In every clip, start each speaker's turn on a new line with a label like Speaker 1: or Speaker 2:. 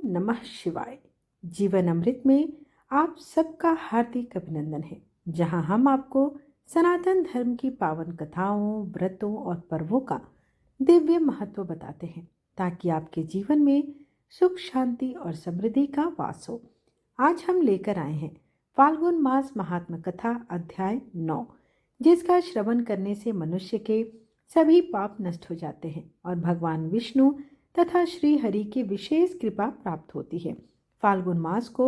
Speaker 1: नमः शिवाय। जीवन अमृत में आप सबका हार्दिक अभिनंदन है, जहां हम आपको सनातन धर्म की पावन कथाओं, व्रतों और पर्वों का दिव्य महत्व बताते हैं, ताकि आपके जीवन में सुख, शांति और समृद्धि का वास हो। आज हम लेकर आए हैं फाल्गुन मास महात्म कथा अध्याय 9, जिसका श्रवण करने से मनुष्य के सभी पाप नष्ट हो जाते हैं और भगवान विष्णु तथा श्री हरि की विशेष कृपा प्राप्त होती है। फाल्गुन मास को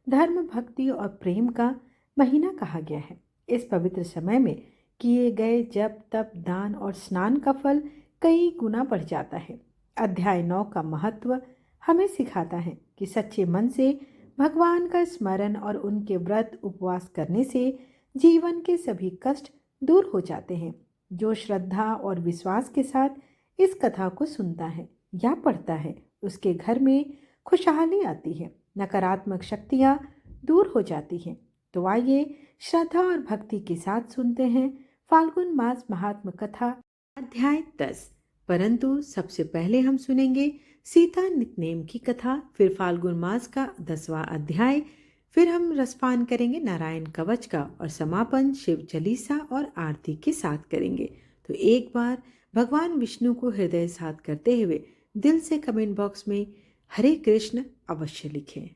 Speaker 1: धर्म, भक्ति और प्रेम का महीना कहा गया है। इस पवित्र समय में किए गए जप, तप, दान और स्नान का फल कई गुना बढ़ जाता है। अध्याय 9 का महत्व हमें सिखाता है कि सच्चे मन से भगवान का स्मरण और उनके व्रत, उपवास करने से जीवन के सभी कष्ट दूर हो जाते हैं। जो श्रद्धा और विश्वास के साथ इस कथा को सुनता है या पढ़ता है, उसके घर में खुशहाली आती है, नकारात्मक शक्तियाँ दूर हो जाती हैं। तो आइए श्रद्धा और भक्ति के साथ सुनते हैं फाल्गुन मास महात्म कथा अध्याय 10। परंतु सबसे पहले हम सुनेंगे सीता नितनेम की कथा, फिर फाल्गुन मास का 10वां अध्याय, फिर हम रसपान करेंगे नारायण कवच का और समापन शिव चालीसा और आरती के साथ करेंगे। तो एक बार भगवान विष्णु को हृदय साथ करते हुए दिल से कमेंट बॉक्स में हरे कृष्ण अवश्य लिखें।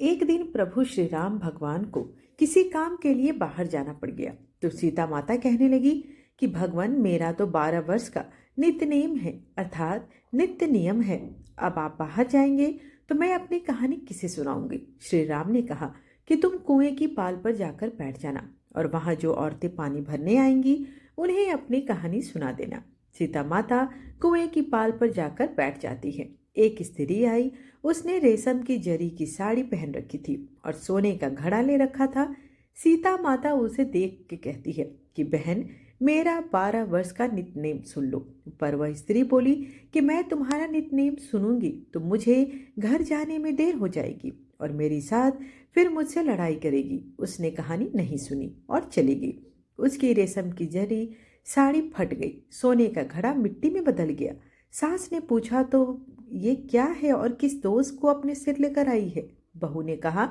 Speaker 1: एक दिन प्रभु श्री राम भगवान को किसी काम के लिए बाहर जाना पड़ गया, तो सीता माता कहने लगी कि भगवान, मेरा तो 12 वर्ष का नित्य नेम है, अर्थात नित्य नियम है। अब आप बाहर जाएंगे तो मैं अपनी कहानी किसे सुनाऊंगी। श्री राम ने कहा कि तुम कुएं की पाल पर जाकर बैठ जाना और वहां जो औरतें पानी भरने आएंगी उन्हें अपनी कहानी सुना देना। सीता माता कुएं की पाल पर जाकर बैठ जाती है। एक स्त्री आई, उसने रेशम की जरी की साड़ी पहन रखी थी और सोने का घड़ा ले रखा था। सीता माता उसे देख के कहती है कि बहन, मेरा 12 वर्ष का नितनेम सुन लो। पर वह स्त्री बोली कि मैं तुम्हारा नितनेम सुनूंगी तो मुझे घर जाने में देर हो जाएगी और मेरी साथ फिर मुझसे लड़ाई करेगी। उसने कहानी नहीं सुनी और चली गई। उसकी रेशम की जरी साड़ी फट गई, सोने का घड़ा मिट्टी में बदल गया। सास ने पूछा, तो ये क्या है और किस दोस्त को अपने सिर लेकर आई है? बहू ने कहा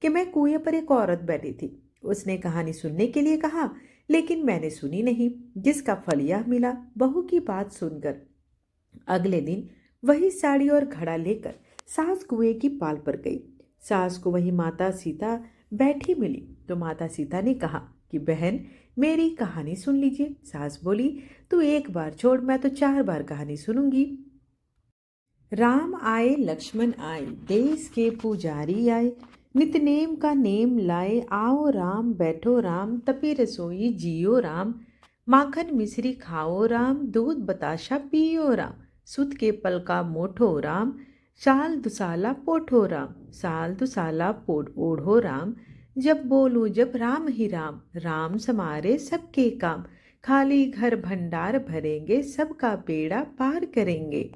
Speaker 1: कि मैं कुएं पर एक औरत बैठी थी, उसने कहानी सुनने के लिए कहा, लेकिन मैंने सुनी नहीं, जिसका फल यह मिला। बहू की बात सुनकर अगले दिन वही साड़ी और घड़ा लेकर सास कुएं की पाल पर गई। सास को वही माता सीता बैठी मिली, तो माता सीता ने कहा कि बहन, मेरी कहानी सुन लीजिए। सास बोली, तू एक बार छोड़, मैं तो 4 बार कहानी सुनूंगी। राम आए, लक्ष्मण आए, देश के पुजारी आए, नितनेम का नेम लाए, आओ राम, बैठो राम, तपी रसोई जियो राम, माखन मिश्री खाओ राम, दूध बताशा पियो राम, सुत के पल का मोठो राम, साल दुसाला पोठो राम, साल दुसाला पोठ ओढ़ो राम, जब बोलूं जब राम ही राम, राम समारे सबके काम, खाली घर भंडार भरेंगे, सबका बेड़ा पार करेंगे।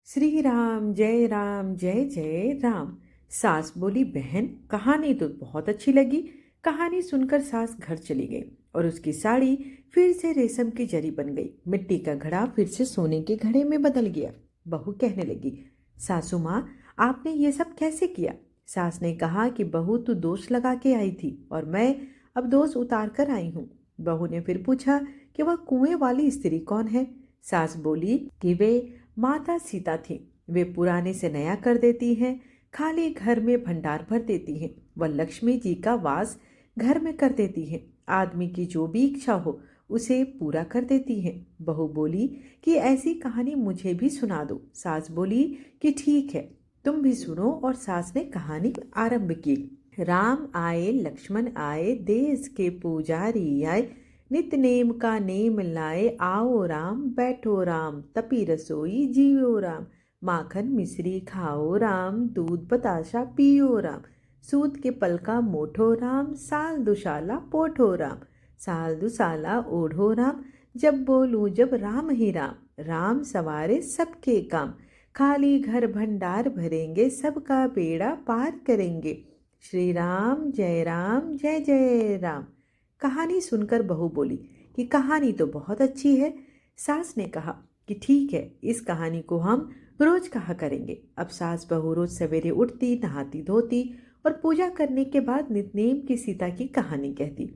Speaker 1: श्री राम जय राम जय जय राम। सास बोली, बहन, कहानी तो बहुत अच्छी लगी। कहानी सुनकर सास घर चली गई और उसकी साड़ी फिर से रेशम की जरी बन गई, मिट्टी का घड़ा फिर से सोने के घड़े में बदल गया। बहू कहने लगी, सासू माँ, आपने ये सब कैसे किया? सास ने कहा कि बहू, तू दोष लगा के आई थी और मैं अब दोष उतार कर आई हूँ। बहू ने फिर पूछा कि वह कुएं वाली स्त्री कौन है? सास बोली कि वे माता सीता थी। वे पुराने से नया कर देती हैं, खाली घर में भंडार भर देती हैं। वह लक्ष्मी जी का वास घर में कर देती हैं। आदमी की जो भी इच्छा हो उसे पूरा कर देती हैं। बहू बोली कि ऐसी कहानी मुझे भी सुना दो। सास बोली कि ठीक है, तुम भी सुनो, और सास ने कहानी आरंभ की। राम आए, लक्ष्मण आए, देश के पुजारी आए, नित नेम का नेम लाए, आओ राम, बैठो राम, तपी रसोई जियो राम, माखन मिश्री खाओ राम, दूध बताशा पियो राम, सूत के पल का मोठो राम, साल दुशाला पोठो राम, साल दुसाला ओढ़ो राम, जब बोलूं जब राम ही राम, राम सवारे सबके काम, खाली घर भंडार भरेंगे, सबका बेड़ा पार करेंगे। श्री राम जय जय राम। कहानी सुनकर बहू बोली कि कहानी तो बहुत अच्छी है। सास ने कहा कि ठीक है, इस कहानी को हम रोज कहा करेंगे। अब सास बहू रोज सवेरे उठती, नहाती धोती और पूजा करने के बाद नितनेम की सीता की कहानी कहती।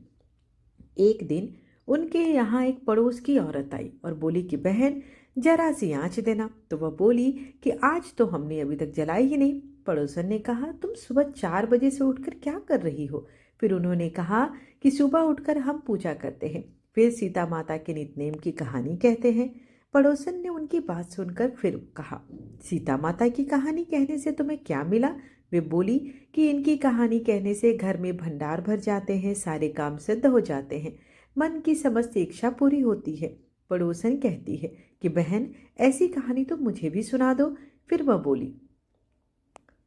Speaker 1: एक दिन उनके यहाँ एक पड़ोस की औरत आई और बोली कि बहन जरा सी आंच देना। तो वह बोली कि आज तो हमने अभी तक जलाई ही नहीं। पड़ोसन ने कहा तुम सुबह 4 बजे से उठकर क्या कर रही हो? फिर उन्होंने कहा कि सुबह उठकर हम पूजा करते हैं, फिर सीता माता के नितनेम की कहानी कहते हैं। पड़ोसन ने उनकी बात सुनकर फिर कहा, सीता माता की कहानी कहने से तुम्हें क्या मिला? वे बोली कि इनकी कहानी कहने से घर में भंडार भर जाते हैं, सारे काम सिद्ध हो जाते हैं, मन की समस्त इच्छा पूरी होती है। पड़ोसन कहती है कि बहन ऐसी कहानी तो मुझे भी सुना दो। फिर वह बोली,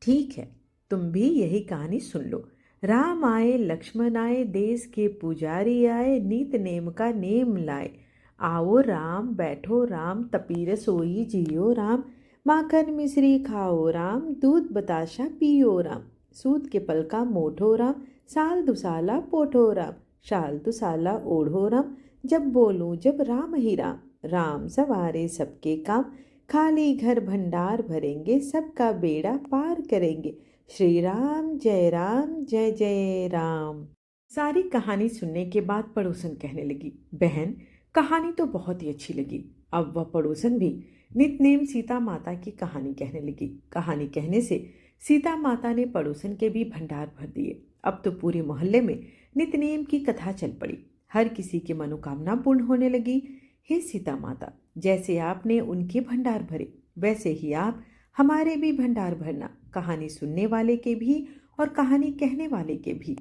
Speaker 1: ठीक है, तुम भी यही कहानी सुन लो। राम आए लक्ष्मण आए, देश के पुजारी आए, नीत नेम का नेम लाए। आओ राम बैठो राम, तपी रसोई जियो राम, माखन मिश्री खाओ राम, दूध बताशा पियो राम। सूत के पल का मोठो राम, साल दुसाला पोठो राम, शाल दुसाला ओढ़ो राम। जब बोलूं जब राम ही राम, राम सवारे सबके काम, खाली घर भंडार भरेंगे, सबका बेड़ा पार करेंगे। श्री राम जय जय राम। सारी कहानी सुनने के बाद पड़ोसन कहने लगी, बहन कहानी तो बहुत ही अच्छी लगी। अब वह पड़ोसन भी नितनेम सीता माता की कहानी कहने लगी। कहानी कहने से सीता माता ने पड़ोसन के भी भंडार भर दिए। अब तो पूरे मोहल्ले में नितनेम की कथा चल पड़ी। हर किसी की मनोकामना पूर्ण होने लगी। हे सीता माता, जैसे आपने उनके भंडार भरे वैसे ही आप हमारे भी भंडार भरना, कहानी सुनने वाले के भी और कहानी कहने वाले के भी।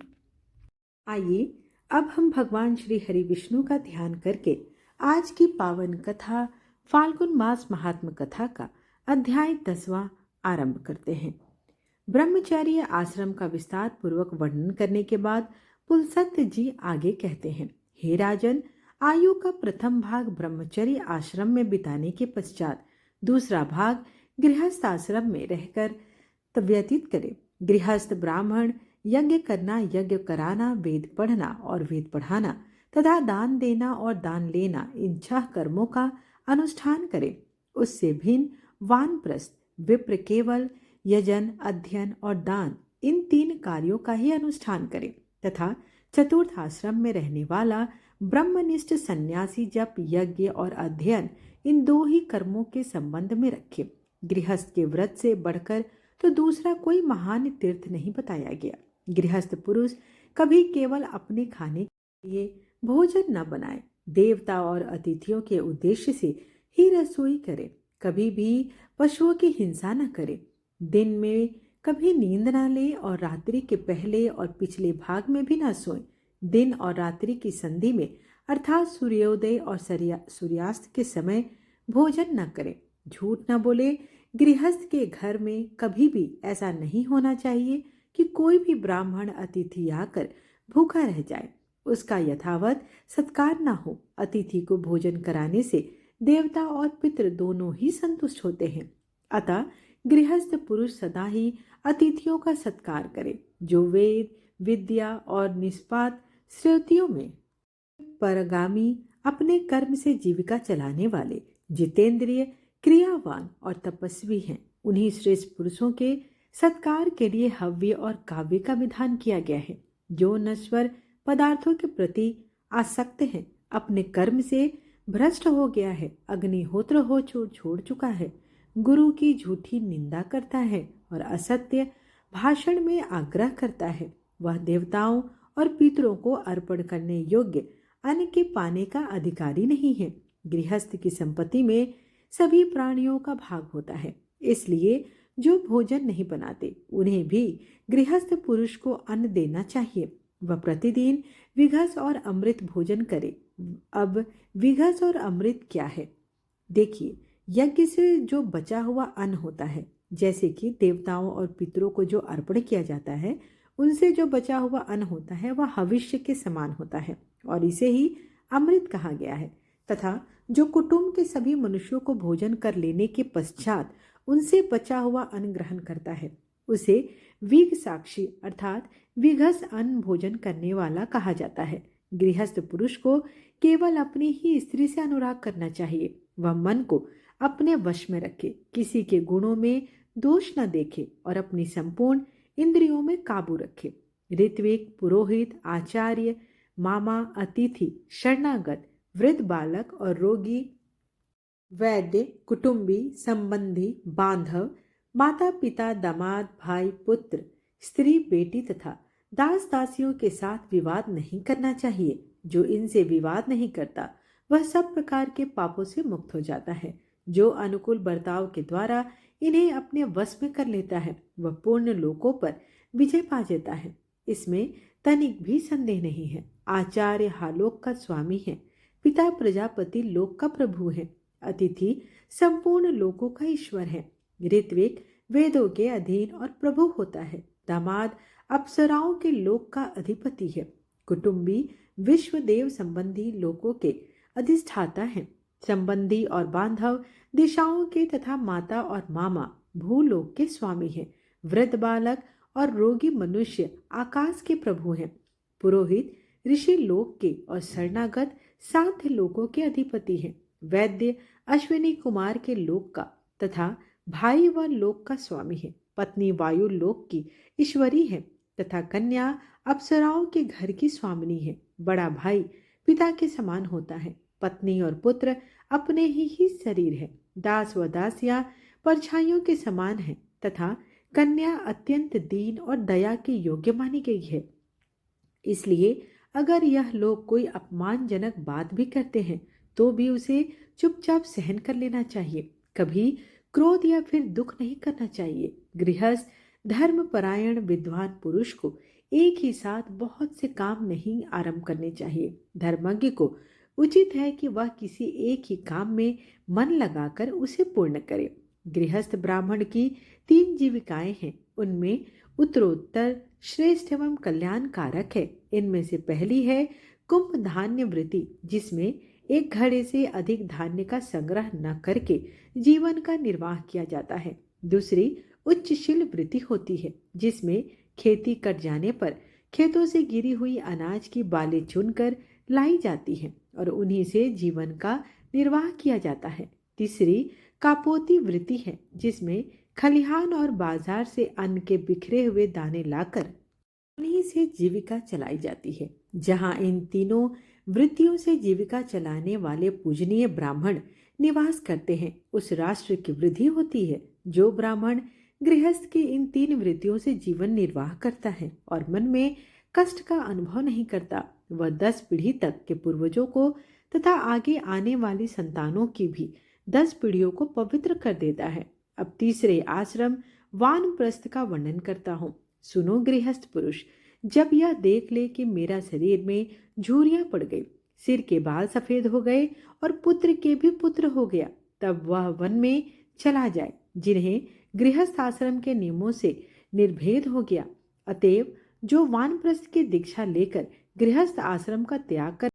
Speaker 1: आइए अब हम भगवान श्री हरि विष्णु का ध्यान करके आज की पावन कथा फाल्गुन मास महात्म कथा का अध्याय 10वां आरंभ करते हैं। ब्रह्मचर्य आश्रम का विस्तार पूर्वक वर्णन करने के बाद पुलसत्य जी आगे कहते हैं, हे राजन, आयु का प्रथम भाग ब्रह्मचर्य आश्रम में बिताने के पश्चात दूसरा भाग गृहस्थ आश्रम में रहकर व्यतीत करें। गृहस्थ ब्राह्मण यज्ञ करना, यज्ञ कराना, वेद पढ़ना और वेद पढ़ाना तथा दान देना और दान लेना, इन 6 कर्मों का अनुष्ठान करें। उससे भिन्न वानप्रस्थ विप्र केवल यजन, अध्ययन और दान, इन 3 कार्यों का ही अनुष्ठान करें तथा चतुर्थ आश्रम में रहने वाला ब्रह्मनिष्ठ सन्यासी जप, यज्ञ और अध्ययन, इन 2 ही कर्मों के संबंध में रखे। गृहस्थ के व्रत से बढ़कर तो दूसरा कोई महान तीर्थ नहीं बताया गया। गृहस्थ पुरुष कभी केवल अपने खाने के लिए भोजन न बनाए, देवता और अतिथियों के उद्देश्य से ही रसोई करे। कभी भी पशुओं की हिंसा न करे, दिन में कभी नींद न ले और रात्रि के पहले और पिछले भाग में भी न सोए। दिन और रात्रि की संधि में अर्थात सूर्योदय और सूर्यास्त के समय भोजन न करें। झूठ न बोले। गृहस्थ के घर में कभी भी ऐसा नहीं होना चाहिए कि कोई भी ब्राह्मण अतिथि आकर भूखा रह जाए, उसका यथावत सत्कार न हो। अतिथि को भोजन कराने से देवता और पितृ दोनों ही संतुष्ट होते हैं। अतः गृहस्थ पुरुष सदा ही अतिथियों का सत्कार करे। जो वेद, विद्या और निष्पात श्रुतियों में परगामी, अपने कर्म से जीविका चलाने वाले, जितेंद्रिय, क्रियावान और तपस्वी हैं, उन्हीं श्रेष्ठ पुरुषों के सत्कार के लिए हव्य और काव्य का विधान किया गया है। जो नश्वर पदार्थों के प्रति आसक्त है, अपने कर्म से भ्रष्ट हो गया है, अग्निहोत्र हो छोड़ चुका है, गुरु की झूठी निंदा करता है और असत्य भाषण में आग्रह करता है, वह देवताओं और पितरों को अर्पण करने योग्य अन्न के पाने का अधिकारी नहीं है। गृहस्थ की संपत्ति में सभी प्राणियों का भाग होता है, इसलिए जो भोजन नहीं बनाते उन्हें भी गृहस्थ पुरुष को अन्न देना चाहिए। वह प्रतिदिन विघस और अमृत भोजन करे। अब विघस और अमृत क्या है? देखिए, यज्ञ से जो बचा हुआ अन्न होता है, जैसे कि देवताओं और पितरों को जो अर्पण किया जाता है, उनसे जो बचा हुआ अन्न होता है वह भविष्य के समान होता है और इसे ही अमृत कहा गया है। तथा जो कुटुंब के सभी मनुष्यों को भोजन कर लेने के पश्चात उनसे बचा हुआ अन्न ग्रहण करता है, उसे विघ साक्षी अर्थात विघस अन्न भोजन करने वाला कहा जाता है। गृहस्थ पुरुष को केवल अपनी ही स्त्री से अनुराग करना चाहिए। वह मन को अपने वश में रखे, किसी के गुणों में दोष न देखे और अपनी संपूर्ण इंद्रियों में काबू रखे। ऋत्विक, पुरोहित, आचार्य, मामा, अतिथि, शरणागत, वृद्ध बालक और रोगी, वैद्य, कुटुंबी, संबंधी, बांधव, माता पिता, दामाद, भाई, पुत्र, स्त्री, बेटी तथा दास दासियों के साथ विवाद नहीं करना चाहिए। जो इनसे विवाद नहीं करता वह सब प्रकार के पापों से मुक्त हो जाता है। जो अनुकूल बर्ताव के द्वारा इन्हें अपने वश में कर लेता है वह पूर्ण लोकों पर विजय पा जाता है। इसमें तनिक भी संदेह नहीं है। आचार्य हालोक का स्वामी है, पिता प्रजापति लोक का प्रभु है, अतिथि संपूर्ण लोकों का ईश्वर है, ऋत्विक वेदों के अधीन और प्रभु होता है, दामाद अप्सराओं के लोक का अधिपति है, कुटुंबी विश्व देव संबंधी लोकों के अधिष्ठाता है, संबंधी और बांधव दिशाओं के तथा माता और मामा भूलोक के स्वामी है, वृद्ध बालक और रोगी मनुष्य आकाश के प्रभु हैं, पुरोहित ऋषि लोक के और शरणागत साध्य लोकों के अधिपति हैं, वैद्य अश्विनी कुमार के लोक का तथा भाई व लोक का स्वामी है, पत्नी वायु लोक की ईश्वरी है तथा कन्या अप्सराओं के घर की स्वामिनी है, बड़ा भाई पिता के समान होता है, पत्नी और पुत्र अपने ही शरीर है, दास व दासियां परछाइयों के समान है तथा कन्या अत्यंत दीन और दया के योग्य मानी गई है। इसलिए अगर यह लोग कोई अपमानजनक बात भी करते हैं तो भी उसे चुपचाप सहन कर लेना चाहिए, कभी क्रोध या फिर दुख नहीं करना चाहिए। गृहस्थ धर्मपरायण विद्वान पुरुष को एक ही साथ बहुत से काम नहीं आरंभ करने चाहिए। धर्मज्ञ को उचित है कि वह किसी एक ही काम में मन लगाकर उसे पूर्ण करे। गृहस्थ ब्राह्मण की 3 जीविकाएं हैं, उनमें उत्तरोत्तर श्रेष्ठ एवं कल्याणकारक है। इनमें से पहली है कुंभ धान्य वृत्ति, जिसमें एक घड़े से अधिक धान्य का संग्रह न करके जीवन का निर्वाह किया जाता है। दूसरी उच्चशील वृत्ति होती है, जिसमें खेती कट जाने पर खेतों से गिरी हुई अनाज की बालें चुनकर लाई जाती हैं और उन्हीं से जीवन का निर्वाह किया जाता है। तीसरी कापोती वृत्ति है, जिसमें खलिहान और बाजार से अन्न के बिखरे हुए दाने लाकर उन्हीं से जीविका चलाई जाती है। जहां इन तीनों वृत्तियों से जीविका चलाने वाले पूजनीय ब्राह्मण निवास करते हैं, उस राष्ट्र की वृद्धि होती है। जो ब्राह्मण गृहस्थ की इन 3 वृत्तियों से जीवन निर्वाह करता है और मन में कष्ट का अनुभव नहीं करता, वह 10 पीढ़ी तक के पूर्वजों को तथा आगे आने वाली संतानों की भी 10 पीढ़ियों को पवित्र कर देता है। अब तीसरे आश्रम वानप्रस्थ का वर्णन करता हूँ। सुनो गृहस्थ पुरुष, जब यह देख ले कि मेरा शरीर में झुर्रियां पड़ गई, सिर के बाल सफेद हो गए और पुत्र के भी पुत्र हो गया, तब वह वन में चला जाए, जिन्हें गृहस्थ आश्रम के नियमों से निर्भेद हो गया। अतएव जो वानप्रस्थ की दीक्षा लेकर गृहस्थ आश्रम का त्याग कर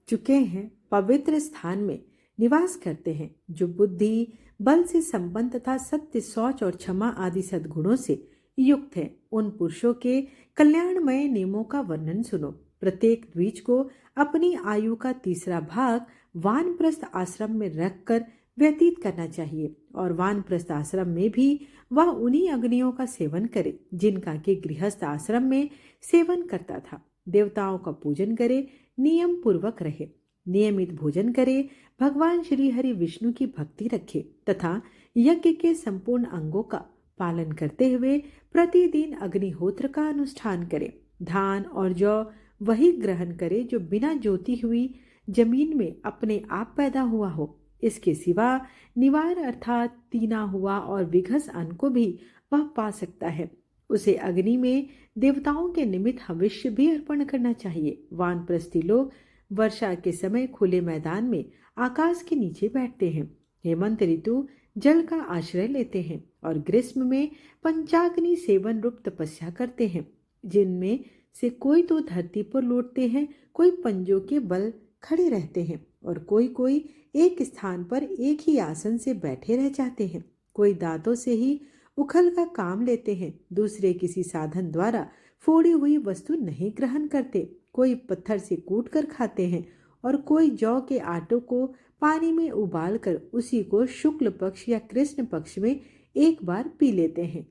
Speaker 1: चुके हैं, पवित्र स्थान में निवास करते हैं, जो बुद्धि बल से संपन्न तथा सत्य, शौच और क्षमा आदि सद्गुणों से युक्त है, उन पुरुषों के कल्याणमय नियमों का वर्णन सुनो। प्रत्येक द्विज को अपनी आयु का 3रा भाग वानप्रस्थ आश्रम में रखकर व्यतीत करना चाहिए और वानप्रस्थ आश्रम में भी वह उन्हीं अग्नियों का सेवन करे जिनका कि गृहस्थ आश्रम में सेवन करता था। देवताओं का पूजन करे, नियम पूर्वक रहे, नियमित भोजन करे, भगवान श्री हरि विष्णु की भक्ति रखे तथा यज्ञ के संपूर्ण अंगों का पालन करते हुए प्रतिदिन अग्निहोत्र का अनुष्ठान करे। धान और जौ वही ग्रहण करे जो बिना जोती हुई जमीन में अपने आप पैदा हुआ हो। इसके सिवा निवार अर्थात तीना हुआ और विघस अन्न को भी वह पा सकता है। उसे अग्नि में देवताओं के निमित्त हविष्य भी अर्पण करना चाहिए। वानप्रस्थी लोग वर्षा के समय खुले मैदान में आकाश के नीचे बैठते हैं, हेमंत ऋतु जल का आश्रय लेते हैं और ग्रीष्म में पंचाग्नि सेवन रूप तपस्या करते हैं, जिनमें से कोई तो धरती पर लौटते हैं, कोई पंजों के बल खड़े रहते हैं और कोई एक स्थान पर एक ही आसन से बैठे रह जाते हैं। कोई दांतों से ही उखल का काम लेते हैं, दूसरे किसी साधन द्वारा फोड़ी हुई वस्तु नहीं ग्रहण करते, कोई पत्थर से कूट कर खाते हैं और कोई जौ के आटों को पानी में उबालकर उसी को शुक्ल पक्ष या कृष्ण पक्ष में एक बार पी लेते हैं।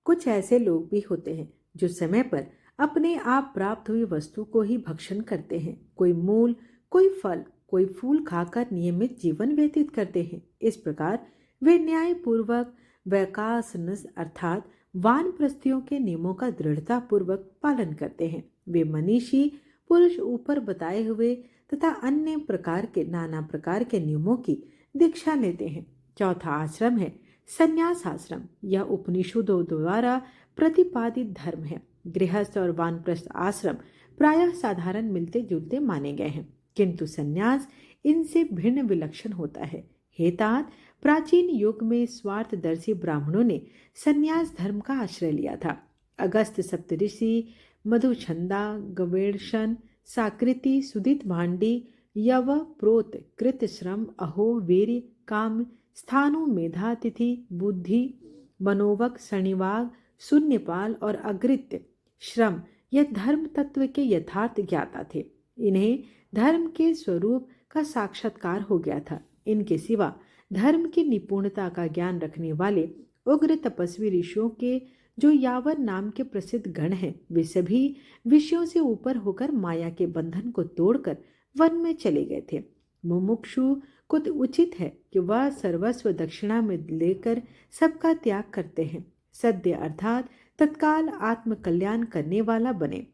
Speaker 1: कुछ ऐसे लोग भी होते हैं जो समय पर अपने आप प्राप्त हुई वस्तु को ही भक्षण करते हैं। कोई मूल, कोई फल, कोई फूल खाकर नियमित जीवन व्यतीत करते हैं। इस प्रकार वे न्यायपूर्वक वैकासनस अर्थात वानप्रस्थियों के नियमों का दृढ़ता पूर्वक पालन करते हैं। वे मनीषी पुरुष ऊपर बताए हुए तथा अन्य प्रकार के नाना प्रकार के नियमों की दीक्षा लेते हैं। चौथा आश्रम है संन्यास आश्रम। यह उपनिषदों द्वारा प्रतिपादित धर्म है। गृहस्थ और वानप्रस्थ आश्रम प्रायः साधारण मिलते जुलते माने गए हैं, किंतु संन्यास इनसे भिन्न विलक्षण होता है। हेतात प्राचीन युग में स्वार्थदर्शी ब्राह्मणों ने संन्यास धर्म का आश्रय लिया था। अगस्त सप्तऋषि, मधुछंदा, गवेषण, साकृति, सुदित भांडी, यव, प्रोत, कृत श्रम, अहो, वीर, काम, स्थानु, मेधा, तिथि, बुद्धि, मनोवक, शनिवाग, शून्यपाल और अगृत्य श्रम यह धर्म तत्व के यथार्थ ज्ञाता थे। इन्हें धर्म के स्वरूप का साक्षात्कार हो गया था। इनके सिवा धर्म की निपुणता का ज्ञान रखने वाले उग्र तपस्वी ऋषियों के जो यावन नाम के प्रसिद्ध गण हैं, वे सभी विषयों से ऊपर होकर माया के बंधन को तोड़कर वन में चले गए थे। मुमुक्षु को उचित है कि वह सर्वस्व दक्षिणा में लेकर सबका त्याग करते हैं। सद्य अर्थात तत्काल आत्म कल्याण करने वाला बने,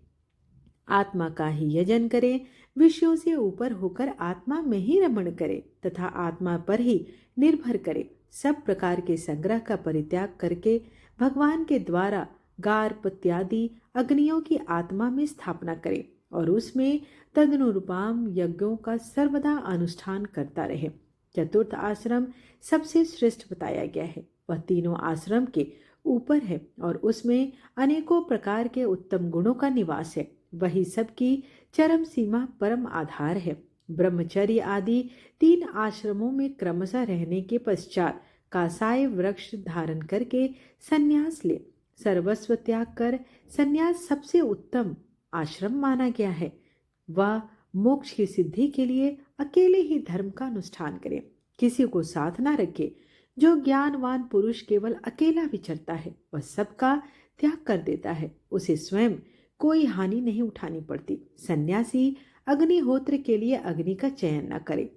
Speaker 1: आत्मा का ही यजन करे, विषयों से ऊपर होकर आत्मा में ही रमण करे तथा आत्मा पर ही निर्भर करे। सब प्रकार के संग्रह का परित्याग करके भगवान के द्वारा गार्प इत्यादि अग्नियों की आत्मा में स्थापना करे और उसमें तदनुरूपाम यज्ञों का सर्वदा अनुष्ठान करता रहे। चतुर्थ आश्रम सबसे श्रेष्ठ बताया गया है। वह तीनों आश्रम के ऊपर है और उसमें अनेकों प्रकार के उत्तम गुणों का निवास है। वही सबकी चरम सीमा परम आधार है। ब्रह्मचर्य आदि 3 आश्रमों में क्रमशः रहने के पश्चात कासाय वृक्ष धारण करके संन्यास ले। सर्वस्व त्याग कर संन्यास सबसे उत्तम आश्रम माना गया है। वह मोक्ष की सिद्धि के लिए अकेले ही धर्म का अनुष्ठान करे, किसी को साथ ना रखे। जो ज्ञानवान पुरुष केवल अकेला विचरता है, वह सबका त्याग कर देता है, उसे स्वयं कोई हानि नहीं उठानी पड़ती। सन्यासी अग्निहोत्र के लिए अग्नि का चयन न करे,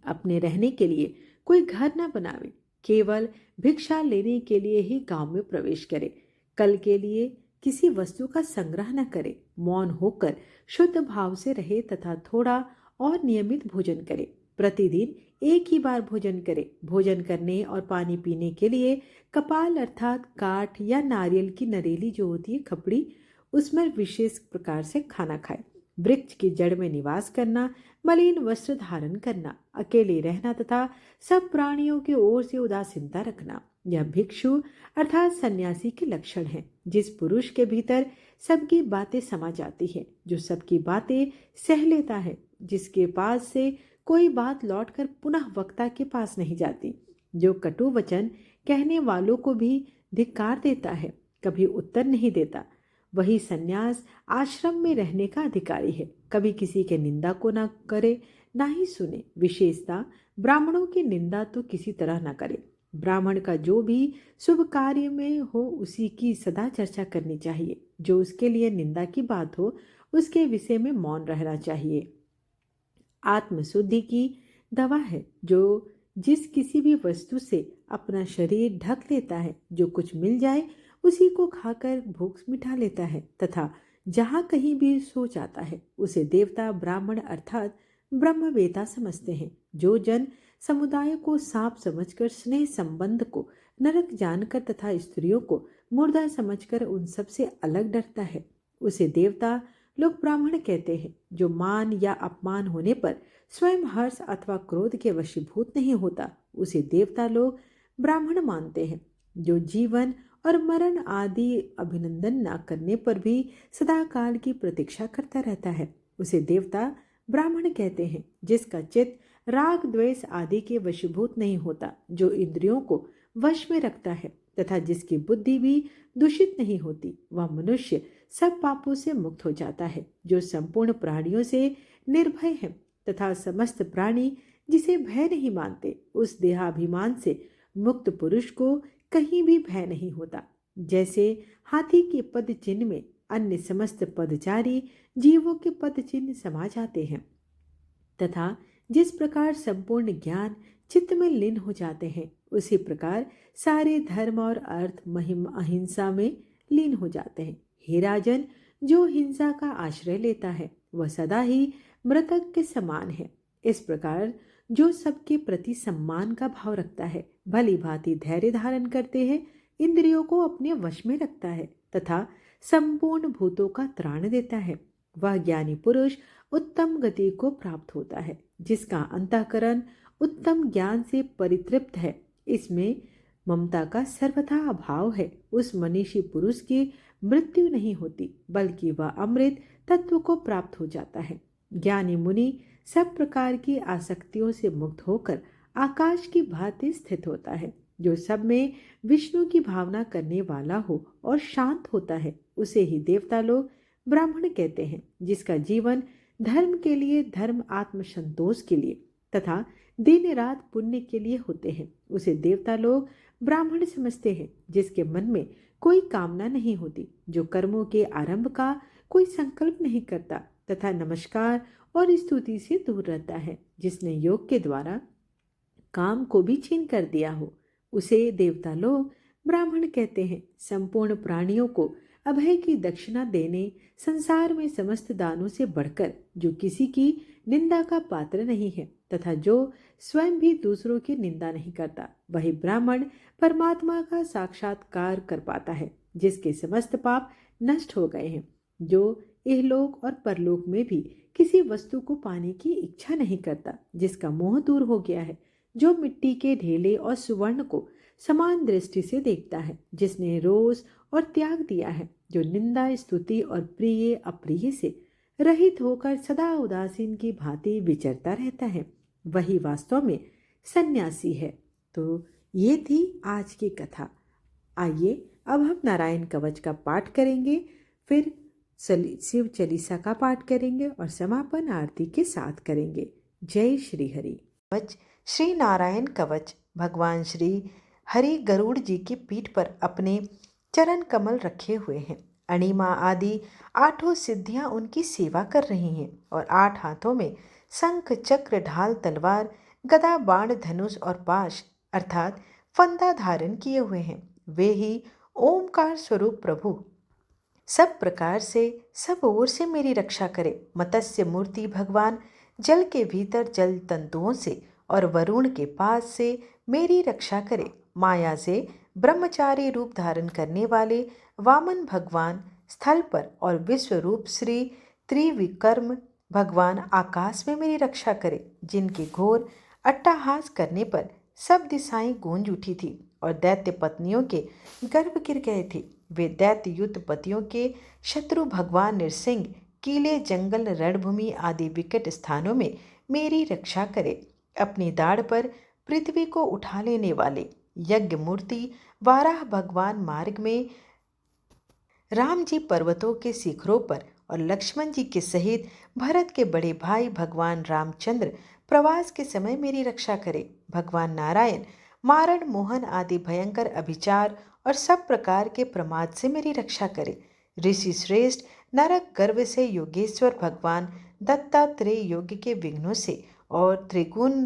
Speaker 1: अपने रहने के लिए कोई घर न बनावे, केवल भिक्षा लेने के लिए ही गांव में प्रवेश करे, कल के लिए किसी वस्तु का संग्रह न करे, मौन होकर शुद्ध भाव से रहे तथा थोड़ा और नियमित भोजन करे। प्रतिदिन एक ही बार भोजन करे। भोजन करने और पानी पीने के लिए कपाल अर्थात काठ या नारियल की नरेली जो होती है खपड़ी, उसमें विशेष प्रकार से खाना खाए। वृक्ष की जड़ में निवास करना, मलिन वस्त्र धारण करना, अकेले रहना तथा सब प्राणियों की ओर से उदासीनता रखना, यह भिक्षु अर्थात सन्यासी के लक्षण है। जिस पुरुष के भीतर सबकी बातें समा जाती है, जो सबकी बातें सह लेता है, जिसके पास से कोई बात लौटकर पुनः वक्ता के पास नहीं जाती, जो कटु वचन कहने वालों को भी धिक्कार देता है, कभी उत्तर नहीं देता, वही सन्यास आश्रम में रहने का अधिकारी है। कभी किसी के निंदा को ना करे, ना ही सुने। विशेषता ब्राह्मणों की निंदा तो किसी तरह ना करे। ब्राह्मण का जो भी शुभ कार्य में हो उसी की सदा चर्चा करनी चाहिए। जो उसके लिए निंदा की बात हो उसके विषय में मौन रहना चाहिए। आत्मशुद्धि की दवा है जो जिस किसी भी वस्तु से अपना शरीर ढक लेता है, जो कुछ मिल जाए उसी को खाकर भूख मिटा लेता है तथा जहाँ कहीं भी सो जाता है उसे देवता ब्राह्मण अर्थात ब्रह्मवेता समझते हैं। जो जन समुदाय को सांप समझकर स्नेह संबंध को नरक जानकर तथा स्त्रियों को मुर्दा समझकर उन सबसे अलग डरता है, उसे देवता लोग ब्राह्मण कहते हैं। जो मान या अपमान होने पर स्वयं हर्ष अथवा क्रोध के वशीभूत नहीं होता, उसे देवता लोग ब्राह्मण मानते हैं। जो जीवन और मरण आदि अभिनंदन न करने पर भी सदा काल की प्रतीक्षा करता रहता है, उसे देवता ब्राह्मण कहते हैं। जिसका चित्त राग द्वेष आदि के वशीभूत नहीं होता, जो इंद्रियों को वश में रखता है तथा जिसकी बुद्धि भी दूषित नहीं होती, वह मनुष्य सब पापों से मुक्त हो जाता है, जो संपूर्ण प्राणियों से निर्भय है तथा समस्त प्राणी जिसे भय नहीं मानते, उस देहाभिमान से मुक्त पुरुष को कहीं भी भय नहीं होता। जैसे हाथी के पद चिन्ह में अन्य समस्त पदचारी जीवों के पद चिन्ह समा जाते हैं, तथा जिस प्रकार संपूर्ण ज्ञान चित्त में लीन हो जाते हैं, उसी प्रकार सारे धर्म और अर्थ महिम अहिंसा में लीन हो जाते हैं। हे राजन, जो हिंसा का आश्रय लेता है वह सदा ही मृतक के समान है। इस प्रकार जो सबके प्रति सम्मान का भाव रखता है, भली भांति धैर्य धारण करते हैं, इंद्रियों को अपने वश में रखता है तथा संपूर्ण भूतों का त्राण देता है, वह ज्ञानी पुरुष उत्तम गति को प्राप्त होता है, जिसका अंतःकरण उत्तम ज्ञान से परितृप्त है। इसमें ममता का सर्वथा अभाव है। उस मनीषी पुरुष की मृत्यु नहीं होती, बल्कि वह अमृत तत्व को प्राप्त हो जाता है। ज्ञानी मुनि सब प्रकार की आसक्तियों से मुक्त होकर आकाश की भांति स्थित होता है। जो सब में विष्णु की भावना करने वाला हो और शांत होता है, उसे ही देवता लोग ब्राह्मण कहते हैं। जिसका जीवन धर्म के लिए, धर्म आत्म संतोष के लिए तथा दिन रात पुण्य के लिए होते हैं, उसे देवता लोग ब्राह्मण समझते हैं। जिसके मन में कोई कामना नहीं होती, जो कर्मों के आरंभ का कोई संकल्प नहीं करता तथा नमस्कार और स्तुति से दूर रहता है, जिसने योग के द्वारा काम को भी छीन कर दिया हो, उसे देवता लोग ब्राह्मण कहते हैं। संपूर्ण प्राणियों को अभय की दक्षिणा देने संसार में समस्त दानों से बढ़कर जो किसी की निंदा का पात्र नहीं है तथा जो स्वयं भी दूसरों की निंदा नहीं करता, वही ब्राह्मण परमात्मा का साक्षात्कार कर पाता है, जिसके समस्त पाप नष्ट हो गए हैं, जो इहलोक और परलोक में भी किसी वस्तु को पाने की इच्छा नहीं करता, जिसका मोह दूर हो गया है, जो मिट्टी के ढेले और सुवर्ण को समान दृष्टि से देखता है, जिसने रोष और त्याग दिया है, जो निंदा स्तुति और प्रिय अप्रिय से रहित होकर सदा उदासीन की भांति विचरता रहता है, वही वास्तव में सन्यासी है। तो ये थी आज की कथा। आइए अब हम नारायण कवच का पाठ करेंगे, फिर शिव चालीसा का पाठ करेंगे और समापन आरती के साथ करेंगे। जय श्री हरि। कवच श्री नारायण कवच। भगवान श्री हरि गरुड़ जी की पीठ पर अपने चरण कमल रखे हुए हैं। अणिमा आदि 8 सिद्धियां उनकी सेवा कर रही हैं और 8 हाथों में शंख, चक्र, ढाल, तलवार, गदा, बाण, धनुष और पाश अर्थात फंदा धारण किए हुए हैं। वे ही ओमकार स्वरूप प्रभु सब प्रकार से, सब ओर से मेरी रक्षा करे। मत्स्य मूर्ति भगवान जल के भीतर जल तंतुओं से और वरुण के पास से मेरी रक्षा करे। माया से ब्रह्मचारी रूप धारण करने वाले वामन भगवान स्थल पर और विश्व रूप श्री त्रिविक्रम भगवान आकाश में मेरी रक्षा करे। जिनके घोर अट्टहास करने पर सब दिशाएं गूंज उठी थी और दैत्य पत्नियों के गर्भ गिर गए थे, वे दैत्य युद्ध पतियों के शत्रु भगवान नृसिंह किले, जंगल, रणभूमि आदि विकट स्थानों में मेरी रक्षा करे। अपनी दाढ़ पर पृथ्वी को उठा लेने वाले यज्ञ मूर्ति वाराह भगवान मार्ग में राम जी पर्वतों के शिखरों पर और लक्ष्मण जी के सहित भरत के बड़े भाई भगवान रामचंद्र प्रवास के समय मेरी रक्षा करे। भगवान नारायण मारण, मोहन आदि भयंकर अभिचार और सब प्रकार के प्रमाद से मेरी रक्षा करे। ऋषि श्रेष्ठ नरक गर्भ से योगेश्वर भगवान दत्तात्रेय योग के विघ्नों से और त्रिगुण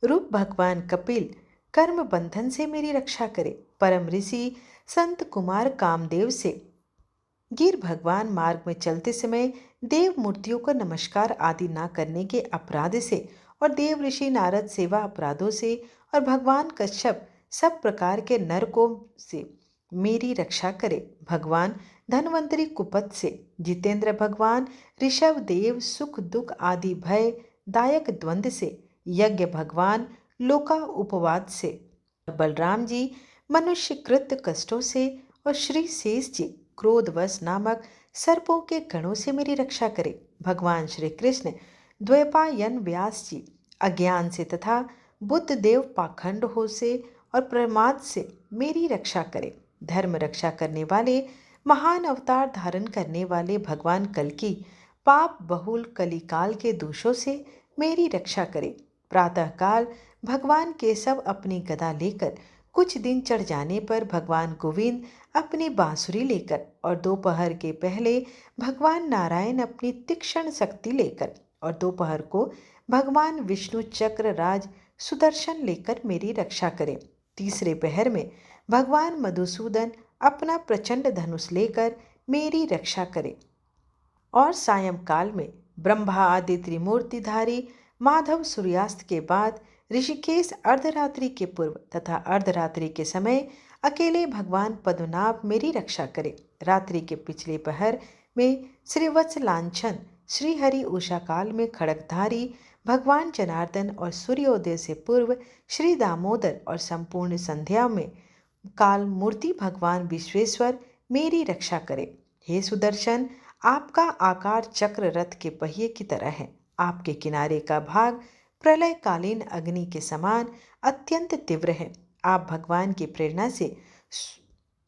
Speaker 1: रूप भगवान कपिल कर्म बंधन से मेरी रक्षा करे। परम ऋषि संत कुमार कामदेव से गिर भगवान मार्ग में चलते समय देव मूर्तियों को नमस्कार आदि ना करने के अपराध से और देव ऋषि नारद सेवा अपराधों से और भगवान कश्यप सब प्रकार के नरकों से मेरी रक्षा करे। भगवान धन्वंतरी कुपत से, जितेंद्र भगवान ऋषभ देव सुख दुख आदि भय दायक द्वंद्व से, यज्ञ भगवान लोका उपवाद से, बलराम जी मनुष्य कृत कष्टों से और श्री शेष जी क्रोधवश नामक सर्पों के गणों से मेरी रक्षा करे। भगवान श्री कृष्ण द्वैपायन व्यास जी अज्ञान से तथा बुद्ध देव पाखंड हो से और प्रमाद से मेरी रक्षा करे। धर्म रक्षा करने वाले महान अवतार धारण करने वाले भगवान कल्कि पाप बहुल कलिकाल के दोषों से मेरी रक्षा करें। प्रातःकाल भगवान केशव अपनी गदा लेकर, कुछ दिन चढ़ जाने पर भगवान गोविंद अपनी बांसुरी लेकर, और दोपहर के पहले भगवान नारायण अपनी तीक्ष्ण शक्ति लेकर, और दोपहर को भगवान विष्णु चक्र राज सुदर्शन लेकर मेरी रक्षा करें। तीसरे पहर में भगवान मधुसूदन अपना प्रचंड धनुष लेकर मेरी रक्षा करें, और सायंकाल में ब्रह्मा आदि त्रिमूर्तिधारी माधव सूर्यास्त के बाद, ऋषिकेश अर्धरात्रि के पूर्व तथा अर्धरात्रि के समय अकेले भगवान पद्मनाभ मेरी रक्षा करें। रात्रि के पिछले पहर में श्रीवत्स लांछन श्रीहरि उषा काल में खड़गधारी भगवान जनार्दन, और सूर्योदय से पूर्व श्री दामोदर, और संपूर्ण संध्या में काल मूर्ति भगवान विश्वेश्वर मेरी रक्षा करे। हे सुदर्शन, आपका आकार चक्र रथ के पहिए की तरह है। आपके किनारे का भाग प्रलयकालीन अग्नि के समान अत्यंत तीव्र है। आप भगवान की प्रेरणा से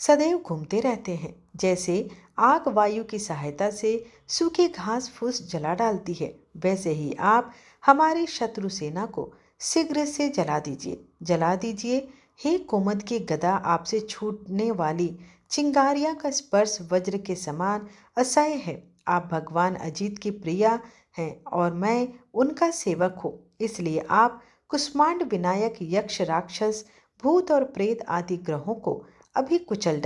Speaker 1: सदैव घूमते रहते हैं। जैसे आग वायु की सहायता से सूखी घास फूस जला डालती है, वैसे ही आप हमारी शत्रु सेना को शीघ्र से जला दीजिए, जला दीजिए। हे कोमद की गदा, आपसे छूटने वाली चिंगारियां का स्पर्श वज्र के समान असह्य है। आप भगवान अजीत की प्रिया हैं और मैं उनका सेवक हूँ, इसलिए आप कुष्मांड विनायक यक्ष राक्षस भूत और प्रेत आदि ग्रहों को अभी कुचल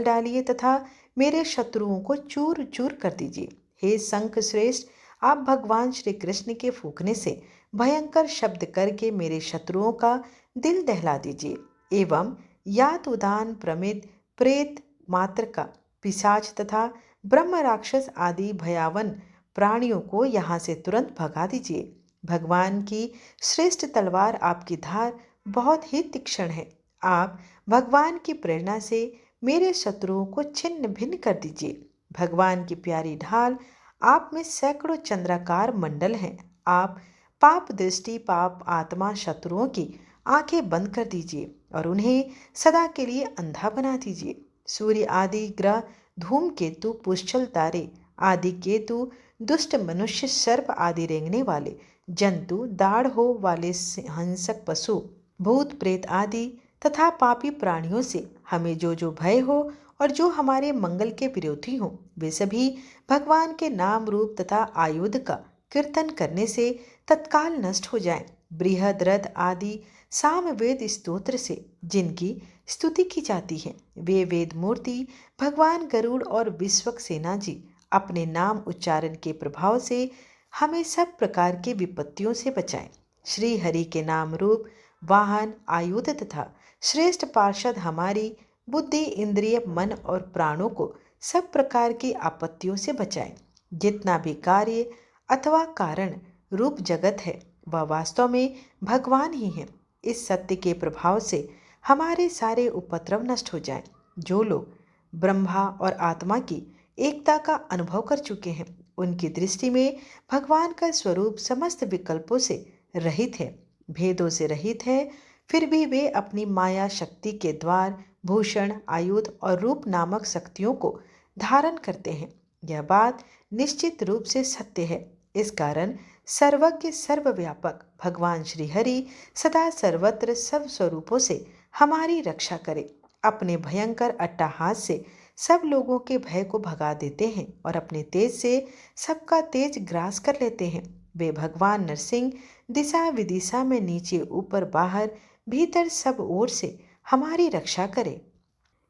Speaker 1: डालिए तथा मेरे शत्रुओं को चूर चूर कर दीजिए। हे शंख श्रेष्ठ, आप भगवान श्री कृष्ण के फूंकने से भयंकर शब्द करके मेरे शत्रुओं का दिल दहला दीजिए, एवं यात उदान प्रमित प्रेत मात्र का पिशाच तथा ब्रह्म राक्षस आदि भयावन प्राणियों को यहाँ से तुरंत भगा दीजिए। भगवान की श्रेष्ठ तलवार आपकी धार बहुत ही तीक्ष्ण है। आप भगवान की प्रेरणा से मेरे शत्रुओं को छिन्न भिन्न कर दीजिए। भगवान की प्यारी ढाल आप में सैकड़ों चंद्राकार मंडल हैं। आप पाप दृष्टि पाप आत्मा शत्रुओं की आंखें बंद कर दीजिए और उन्हें सदा के लिए अंधा बना दीजिए। सूर्य आदि ग्रह, धूमकेतु, पुष्कल तारे आदि केतु, दुष्ट मनुष्य, सर्प आदि रेंगने वाले जंतु, दाढ़ हो वाले हिंसक पशु, भूत प्रेत आदि तथा पापी प्राणियों से हमें जो जो भय हो और जो हमारे मंगल के विरोधी हों, वे सभी भगवान के नाम रूप तथा आयुध का कीर्तन करने से तत्काल नष्ट हो जाएं। बृहद रथ आदि सामवेद स्तोत्र से जिनकी स्तुति की जाती है, वे वेद मूर्ति भगवान गरुड़ और विश्वक सेना जी अपने नाम उच्चारण के प्रभाव से हमें सब प्रकार के विपत्तियों से बचाएं। श्री हरि के नाम रूप वाहन, आयुध तथा श्रेष्ठ पार्षद हमारी बुद्धि, इंद्रिय, मन और प्राणों को सब प्रकार की आपत्तियों से बचाएं। जितना भी कार्य अथवा कारण रूप जगत है, वह वास्तव में भगवान ही है। इस सत्य के प्रभाव से हमारे सारे उपद्रव नष्ट हो जाएं। जो लोग ब्रह्मा और आत्मा की एकता का अनुभव कर चुके हैं, उनकी दृष्टि में भगवान का स्वरूप समस्त विकल्पों से रहित है, भेदों से रहित है। फिर भी वे अपनी माया शक्ति के द्वार भूषण, आयुध और रूप नामक शक्तियों को धारण करते हैं। यह बात निश्चित रूप से सत्य है। इस कारण सर्वज्ञ सर्वव्यापक भगवान श्री हरि सदा सर्वत्र सब स्वरूपों से हमारी रक्षा करे। अपने भयंकर अट्टहास से सब लोगों के भय को भगा देते हैं और अपने तेज से सबका तेज ग्रास कर लेते हैं। वे भगवान नरसिंह दिशा विदिशा में नीचे ऊपर बाहर भीतर सब ओर से हमारी रक्षा करे।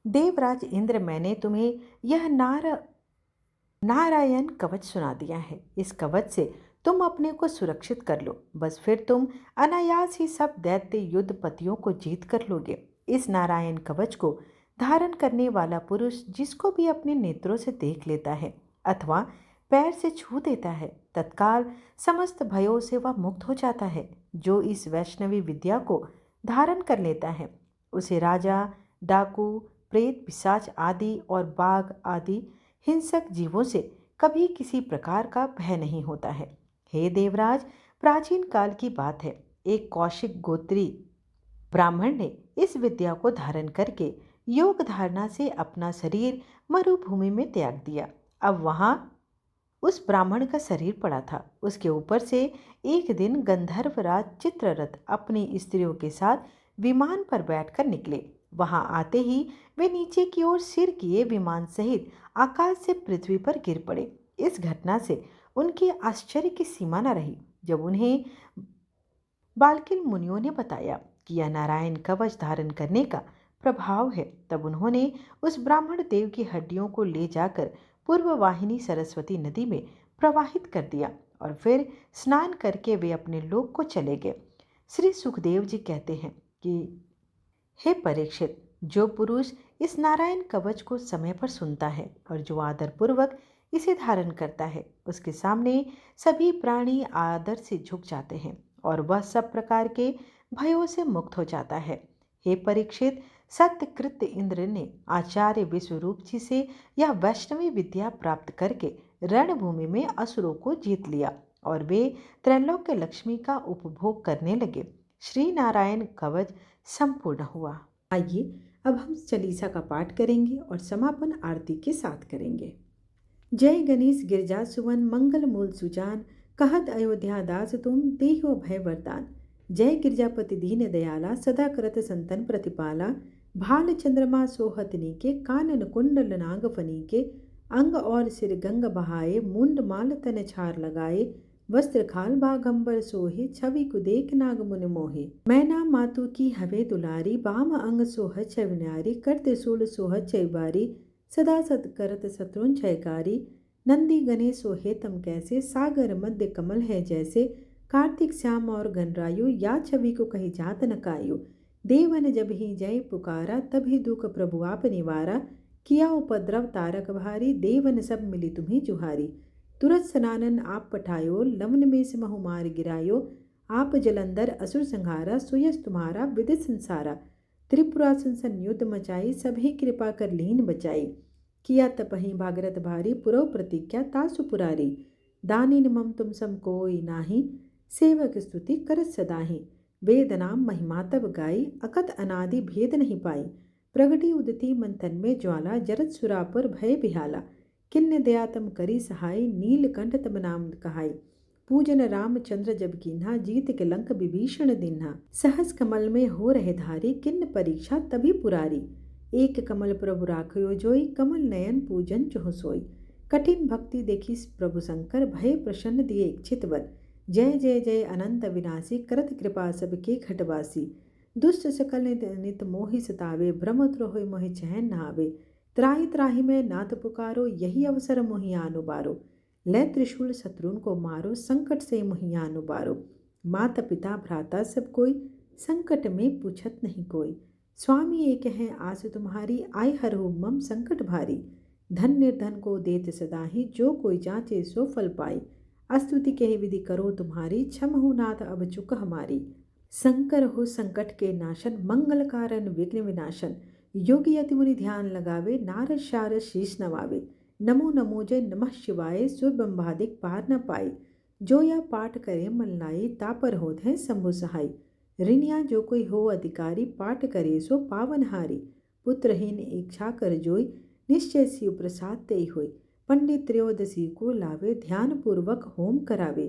Speaker 1: देवराज इंद्र, मैंने तुम्हें यह नारायण कवच सुना दिया है। इस कवच से तुम अपने को सुरक्षित कर लो, बस फिर तुम अनायास ही सब दैत्य युद्धपतियों को जीत कर लोगे। इस नारायण कवच को धारण करने वाला पुरुष जिसको भी अपने नेत्रों से देख लेता है अथवा पैर से छू देता है, तत्काल समस्त भयों से वह मुक्त हो जाता है। जो इस वैष्णवी विद्या को धारण कर लेता है, उसे राजा, डाकू, प्रेत, पिशाच आदि और बाघ आदि हिंसक जीवों से कभी किसी प्रकार का भय नहीं होता है। हे देवराज, प्राचीन काल की बात है, एक कौशिक गोत्री ब्राह्मण ने इस विद्या को धारण करके योग धारणा से अपना शरीर मरुभूमि में त्याग दिया। अब वहां उस ब्राह्मण का शरीर पड़ा था। उसके ऊपर से एक दिन गंधर्वराज चित्ररथ अपनी स्त्रियों के साथ विमान पर बैठकर निकले। वहां आते ही वे नीचे की ओर सिर किए विमान सहित आकाश से पृथ्वी पर गिर पड़े। इस घटना से उनके आश्चर्य की सीमा न रही। जब उन्हें बाल्किल मुनियों ने बताया कि यह नारायण कवच धारण करने का प्रभाव है, तब उन्होंने उस ब्राह्मण देव की हड्डियों को ले जाकर पूर्व वाहिनी सरस्वती नदी में प्रवाहित कर दिया और फिर स्नान करके वे अपने लोक को चले गए। श्री सुखदेव जी कहते हैं कि हे परीक्षित, जो पुरुष इस नारायण कवच को समय पर सुनता है और जो आदर पूर्वक इसे धारण करता है, उसके सामने सभी प्राणी आदर से झुक जाते हैं और वह सब प्रकार के भयों से मुक्त हो जाता है। हे परीक्षित, सत्यकृत इंद्र ने आचार्य विश्वरूप जी से यह वैष्णवी विद्या प्राप्त करके रणभूमि में असुरों को जीत लिया और वे त्रैलोक्य लक्ष्मी का उपभोग करने लगे। श्री नारायण कवच संपूर्ण हुआ। आइए अब हम चालीसा का पाठ करेंगे और समापन आरती के साथ करेंगे। जय गणेश गिरजा सुवन मंगल मूल सुजान, कहत अयोध्या दास तुम देहो भय वरदान। जय गिरजापति दीन दयाला, सदा करत संतन प्रतिपाला। भाल चंद्रमा सोहत नीके, कानन कुंडल नाग फनीके। अंग और सिर गंग बहाए, मुंड माल तन छार लगाए। वस्त्र खाल बाघंबर सोहे, छवि को देख नाग मुनि मोहे। मैना मातु की हवे दुलारी, बाम अंग सोहत छविनारी। कर त्रिशूल सोहत चैबारी, सदा सत करत शत्रुन क्षयकारी। नंदी गणेश सोहे तम कैसे, सागर मध्य कमल है जैसे। कार्तिक श्याम और घनरायु, या छवि को कही जात न कायु। देवन जब ही जय पुकारा, तभी दुख प्रभु आप निवारा। किया उपद्रव तारक भारी, देवन सब मिली तुम्ही जुहारी। तुरत सनानन आप पठायो, लवन में से महु मार गिरायो। आप जलंधर असुर संहारा, सुयस तुम्हारा विदित संसारा। त्रिपुरासन संयुद्ध मचाई, सभी कृपा कर लीन बचाई। किया तपहि भागरथ भारी, पुरव प्रतिज्ञा तासु पुरारी। दानिन मम तुम सम कोई नाही, सेवक स्तुति करत सदाहि। वेद नाम महिमा तब गाई, अकत अनादि भेद नहीं पाई। प्रगटी उदती मंथन में ज्वाला, जरत सुरापुर भय बिहाला। किन्न दया तम करी सहाय, नीलकंठ तम नाम कहाई। पूजन रामचंद्र जब कीन्हा, जीत के लंक विभीषण दिन्हा। सहस कमल में हो रहे धारी, किन्न परीक्षा तभी पुरारी। एक कमल प्रभु राखयो जोई, कमल नयन पूजन चुह सोई। कठिन भक्ति देखी प्रभु शंकर, भय प्रसन्न दिए इच्छित वर। जय जय जय अनंत विनाशी, करत कृपा सबके खटवासी। दुष्ट सकल नित मोहि सतावे, भ्रम त्रोहि मोहि चैन न आवे। त्राहि त्राहि में नाथ पुकारो, यही अवसर मोहि आन उबारो। लै त्रिशूल शत्रुन को मारो, संकट से मोहि आन उबारो। माता पिता भ्राता सब कोई, संकट में पूछत नहीं कोई। स्वामी एक है आस तुम्हारी, आय हरहु मम संकट भारी। धन निर्धन को देत सदाहि, जो कोई जांचे सो फल पाई। स्तुति कही विधि करो तुम्हारी, क्षम हो नाथ अब चुक हमारी। शंकर हो संकट के नाशन, मंगल कारण विघ्न विनाशन। योगी अति मुनि ध्यान लगावे, नारद शारद शीश नवावे। नमो नमो जय नमः शिवाय, सुर ब्रह्मादिक पार न पाए। जो या पाठ करे मन लाई, तापर होत है शंभु सहाय। ऋणिया जो कोई हो अधिकारी, पाठ करे सो पावनहारी। पुत्रहीन इच्छा कर जोई, निश्चय शिव प्रसाद तेई होई। पंडित त्रयोदशी को लावे, ध्यान पूर्वक होम करावे।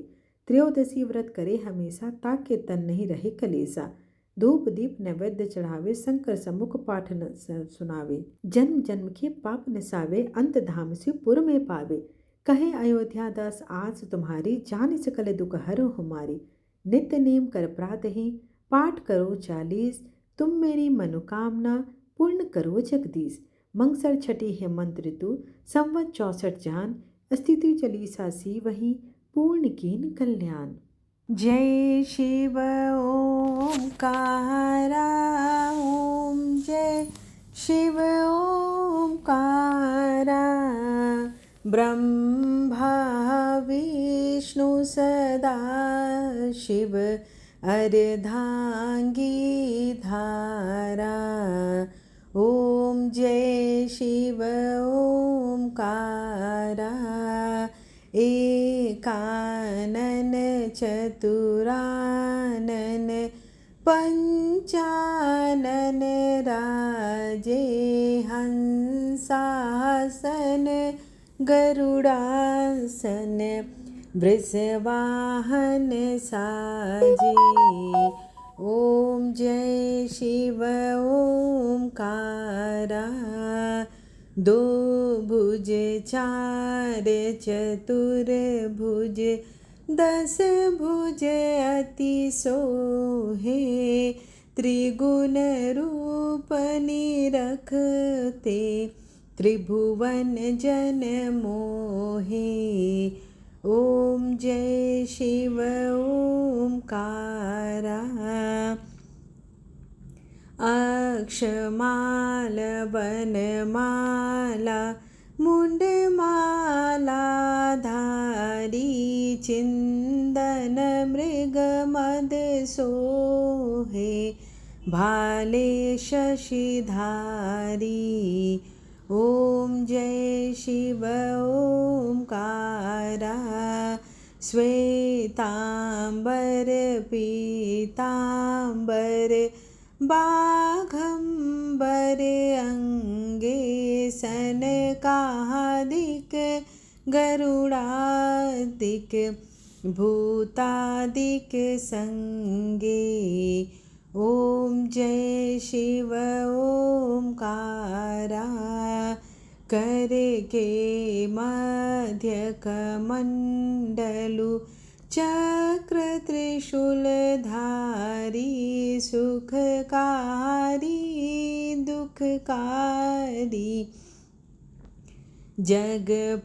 Speaker 1: त्रयोदशी व्रत करे हमेशा, ताके तन नहीं रहे कलेसा। धूप दीप नैवेद्य चढ़ावे, शंकर सम्मुख पाठ न सुनावे। जन्म जन्म के पाप नसावे, अंत धाम से पुर में पावे। कहे अयोध्या दास आस तुम्हारी, जान सकल दुख हरो हमारी। नित्य नेम कर प्रातहि, पाठ करो 40। तुम मेरी मनोकामना, पूर्ण करो जगदीश। मंगसर छठी है मंत्र तू, संवत 64 जान। स्थिति चलीसा सी वही, पूर्ण कीन कल्याण। जय शिव ओंकारा, ओम जय शिव ओंकारा। ब्रह्मा विष्णु सदा शिव, अर्धांगी धारा। ओम जय शिव ओंकारा। एकानन चतुरानन, पंचानन राजे। आसन गरुड़ासन वृषवाहन साजे। ओम जय शिव ओमकारा। दो भुज चार चतुर्भुज 10 भुज अति सोहे। त्रिगुण रूप निरखते त्रिभुवन जन मोहे। ओम जय शिव ओमकारा। अक्षमाल वनमाला मुंडमाला धारी। चिंदन मृगमद सोहे भाले शशिधारी। ओम जय शिव ओमकारा। श्वेतांबर पीतांबर बाघंबर अंगे। सनकादिक गरुड़ादिक भूतादिक संगे। ओम जय शिव ओमकारा। कर के मध्य कमंडलु चक्र त्रिशूलधारी। सुखकारी दुखकारी जगपालनकारी।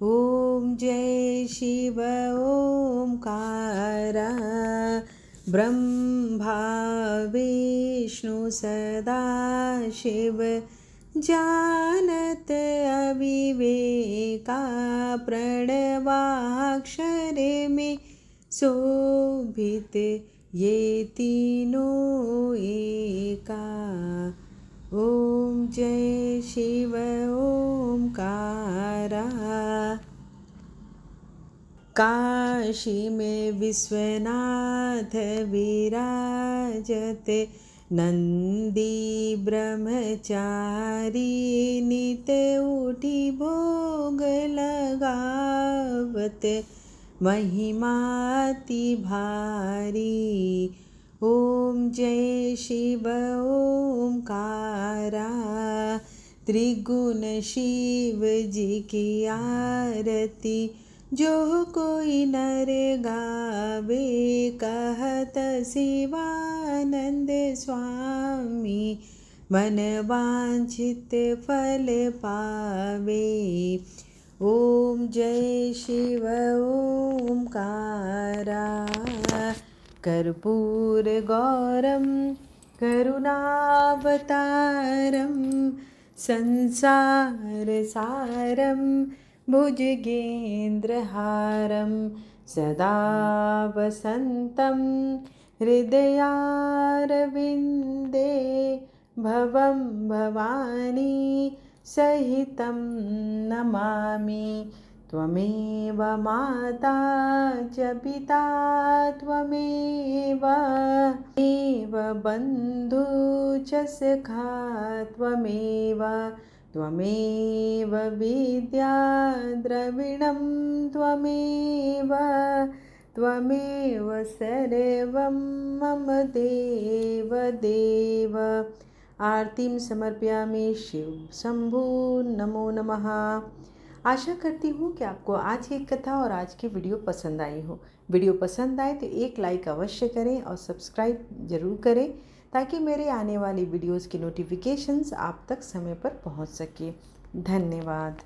Speaker 1: ओम जय शिव ओमकारा। ब्रह्मा विष्णु सदा शिव जानत अविवेका। प्रणवाक्षर में शोभित ये तीनों एका। ओम जय शिव ओमकारा। काशी में विश्वनाथ विराजत नंदी ब्रह्मचारी। नित उठी भोग लगावत महिमाति भारी। ओम जय शिव ओमकारा। त्रिगुण शिव जी की आरती जो कोई नर गावे। कहत शिवानंद स्वामी मन वांछित फल पावे। ओम जय शिव ओमकारा। कर्पूर गौरम करुणावतारम संसार सारम भुजगेन्द्रहारं सदा वसन्तं हृदयारविन्दे। भवं भवानी सहितं नमामि। त्वमेव माता च पिता त्वमेव बन्धु च सखा त्वमेव। त्वमेव विद्या द्रविणं त्वमेव। त्वमेव सर्वं मम देव देव। आरतीम समर्पयामि शिव शंभु नमो नमः। आशा करती हूँ कि आपको आज की कथा और आज की वीडियो पसंद आई हो। वीडियो पसंद आए तो एक लाइक अवश्य करें और सब्सक्राइब ज़रूर करें ताकि मेरे आने वाली वीडियोस की नोटिफिकेशंस आप तक समय पर पहुँच सके। धन्यवाद।